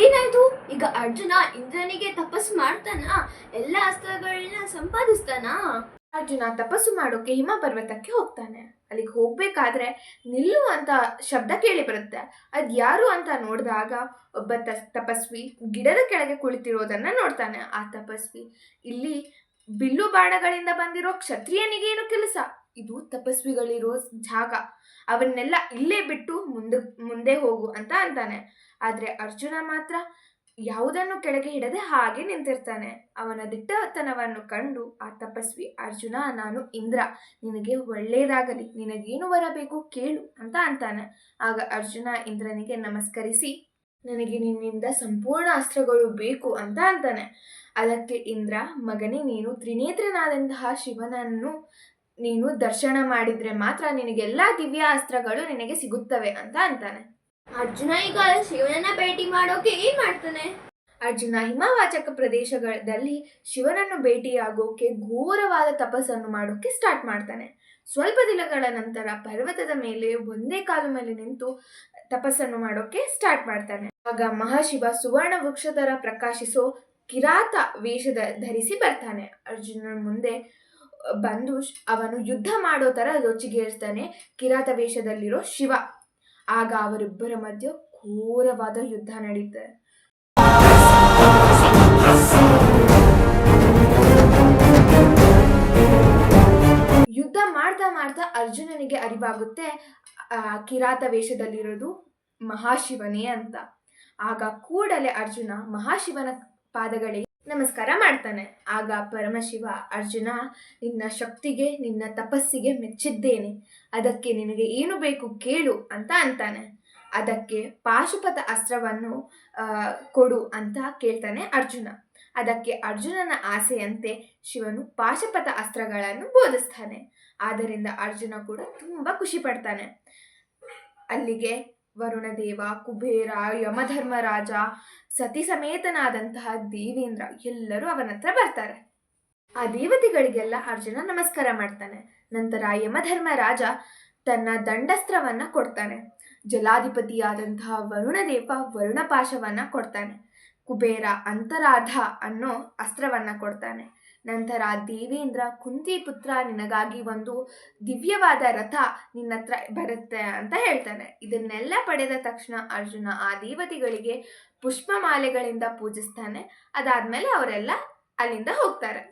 ಅದೇನಾಯ್ತು? ಈಗ ಅರ್ಜುನ ಇಂದ್ರನಿಗೆ ತಪಸ್ಸು ಮಾಡ್ತಾನ? ಎಲ್ಲ ಅಸ್ತ್ರಗಳನ್ನ ಸಂಪಾದಿಸ್ತಾನ? ಅರ್ಜುನ ತಪಸ್ಸು ಮಾಡೋಕೆ ಹಿಮ ಪರ್ವತಕ್ಕೆ ಹೋಗ್ತಾನೆ. ಅಲ್ಲಿಗೆ ಹೋಗ್ಬೇಕಾದ್ರೆ ನಿಲ್ಲು ಅಂತ ಶಬ್ದ ಕೇಳಿ ಬರುತ್ತೆ. ಅದ್ ಯಾರು ಅಂತ ನೋಡಿದಾಗ ಒಬ್ಬ ತಪಸ್ವಿ ಗಿಡದ ಕೆಳಗೆ ಕುಳಿತಿರೋದನ್ನ ನೋಡ್ತಾನೆ. ಆ ತಪಸ್ವಿ, ಇಲ್ಲಿ ಬಿಲ್ಲು ಬಾಣಗಳಿಂದ ಬಂದಿರೋ ಕ್ಷತ್ರಿಯನಿಗೇನು ಕೆಲಸ? ಇದು ತಪಸ್ವಿಗಳಿರೋ ಜಾಗ, ಅವನ್ನೆಲ್ಲ ಇಲ್ಲೇ ಬಿಟ್ಟು ಮುಂದೆ ಹೋಗು ಅಂತ ಅಂತಾನೆ. ಆದ್ರೆ ಅರ್ಜುನ ಮಾತ್ರ ಯಾವುದನ್ನು ಕೆಳಗೆ ಹಿಡದೆ ಹಾಗೆ ನಿಂತಿರ್ತಾನೆ. ಅವನ ದಿಟ್ಟತನವನ್ನು ಕಂಡು ಆ ತಪಸ್ವಿ, ಅರ್ಜುನ, ನಾನು ಇಂದ್ರ, ನಿನಗೆ ಒಳ್ಳೇದಾಗಲಿ, ನಿನಗೇನು ಬರಬೇಕು ಕೇಳು ಅಂತ ಅಂತಾನೆ. ಆಗ ಅರ್ಜುನ ಇಂದ್ರನಿಗೆ ನಮಸ್ಕರಿಸಿ, ನನಗೆ ನಿನ್ನಿಂದ ಸಂಪೂರ್ಣ ಅಸ್ತ್ರಗಳು ಬೇಕು ಅಂತ ಅಂತಾನೆ. ಅದಕ್ಕೆ ಇಂದ್ರ, ಮಗನೇ, ನೀನು ತ್ರಿನೇತ್ರನಾದಂತಹ ಶಿವನನ್ನು ನೀನು ದರ್ಶನ ಮಾಡಿದ್ರೆ ಮಾತ್ರ ನಿನಗೆಲ್ಲ ದಿವ್ಯ ಅಸ್ತ್ರಗಳು ನಿನಗೆ ಸಿಗುತ್ತವೆ ಅಂತ ಅಂತಾನೆ. ಅರ್ಜುನ ಈಗ ಶಿವನನ್ನ ಭೇಟಿ ಮಾಡೋಕೆ ಏನ್ ಮಾಡ್ತಾನೆ? ಅರ್ಜುನ ಹಿಮವಾಚಕ ಪ್ರದೇಶಗಳಲ್ಲಿ ಶಿವನನ್ನು ಭೇಟಿಯಾಗೋಕೆ ಘೋರವಾದ ತಪಸ್ಸನ್ನು ಮಾಡೋಕೆ ಸ್ಟಾರ್ಟ್ ಮಾಡ್ತಾನೆ. ಸ್ವಲ್ಪ ದಿನಗಳ ನಂತರ ಪರ್ವತದ ಮೇಲೆ ಒಂದೇ ಕಾಲು ಮೇಲೆ ನಿಂತು ತಪಸ್ಸನ್ನು ಮಾಡೋಕೆ ಸ್ಟಾರ್ಟ್ ಮಾಡ್ತಾನೆ. ಆಗ ಮಹಾಶಿವ ಸುವರ್ಣ ವೃಕ್ಷದರ ಪ್ರಕಾಶಿಸೋ ಕಿರಾತ ವೇಷದ ಧರಿಸಿ ಬರ್ತಾನೆ. ಅರ್ಜುನನ ಮುಂದೆ ಬಂದು ಅವನು ಯುದ್ಧ ಮಾಡೋ ತರ ರೊಚ್ಚಿಗೇರ್ತಾನೆ ಕಿರಾತ ವೇಷದಲ್ಲಿರೋ ಶಿವ. ಆಗ ಅವರಿಬ್ಬರ ಮಧ್ಯೆ ಘೋರವಾದ ಯುದ್ಧ ನಡೆಯುತ್ತೆ. ಯುದ್ಧ ಮಾಡ್ತಾ ಮಾಡ್ತಾ ಅರ್ಜುನನಿಗೆ ಅರಿವಾಗುತ್ತೆ ಕಿರಾತ ವೇಷದಲ್ಲಿರೋದು ಮಹಾಶಿವನೇ ಅಂತ. ಆಗ ಕೂಡಲೇ ಅರ್ಜುನ ಮಹಾಶಿವನ ಪಾದಗಳಿಗೆ ನಮಸ್ಕಾರ ಮಾಡ್ತಾನೆ. ಆಗ ಪರಮಶಿವ, ಅರ್ಜುನ, ನಿನ್ನ ಶಕ್ತಿಗೆ, ನಿನ್ನ ತಪಸ್ಸಿಗೆ ಮೆಚ್ಚಿದ್ದೇನೆ. ಅದಕ್ಕೆ ನಿನಗೆ ಏನು ಬೇಕು ಕೇಳು ಅಂತ ಅಂತಾನೆ. ಅದಕ್ಕೆ ಪಾಶುಪತ ಅಸ್ತ್ರವನ್ನು ಕೊಡು ಅಂತ ಕೇಳ್ತಾನೆ ಅರ್ಜುನ. ಅದಕ್ಕೆ ಅರ್ಜುನನ ಆಸೆಯಂತೆ ಶಿವನು ಪಾಶುಪತ ಅಸ್ತ್ರಗಳನ್ನು ಬೋಧಿಸ್ತಾನೆ. ಆದ್ದರಿಂದ ಅರ್ಜುನ ಕೂಡ ತುಂಬಾ ಖುಷಿ ಪಡ್ತಾನೆ. ಅಲ್ಲಿಗೆ ವರುಣದೇವ, ಕುಬೇರ, ಯಮಧರ್ಮರಾಜ, ಸತಿ ಸಮೇತನಾದಂತಹ ದೇವೇಂದ್ರ ಎಲ್ಲರೂ ಅವನ ಹತ್ರ ಬರ್ತಾರೆ. ಆ ದೇವತೆಗಳಿಗೆಲ್ಲ ಅರ್ಜುನ ನಮಸ್ಕಾರ ಮಾಡ್ತಾನೆ. ನಂತರ ಯಮಧರ್ಮರಾಜ ತನ್ನ ದಂಡಸ್ತ್ರವನ್ನ ಕೊಡ್ತಾನೆ. ಜಲಾಧಿಪತಿಯಾದಂತಹ ವರುಣದೇವ ವರುಣಪಾಶವನ್ನ ಕೊಡ್ತಾನೆ. ಕುಬೇರ ಅಂತರಾಧ ಅನ್ನೋ ಅಸ್ತ್ರವನ್ನ ಕೊಡ್ತಾನೆ. ನಂತರ ದೇವೇಂದ್ರ, ಕುಂತಿ ಪುತ್ರ, ನಿನಗಾಗಿ ಒಂದು ದಿವ್ಯವಾದ ರಥ ನಿನ್ನ ಹತ್ರ ಬರುತ್ತೆ ಅಂತ ಹೇಳ್ತಾನೆ. ಇದನ್ನೆಲ್ಲ ಪಡೆದ ತಕ್ಷಣ ಅರ್ಜುನ ಆ ದೇವತೆಗಳಿಗೆ ಪುಷ್ಪಮಾಲೆಗಳಿಂದ ಪೂಜಿಸ್ತಾನೆ. ಅದಾದ್ಮೇಲೆ ಅವರೆಲ್ಲ ಅಲ್ಲಿಂದ ಹೋಗ್ತಾರೆ.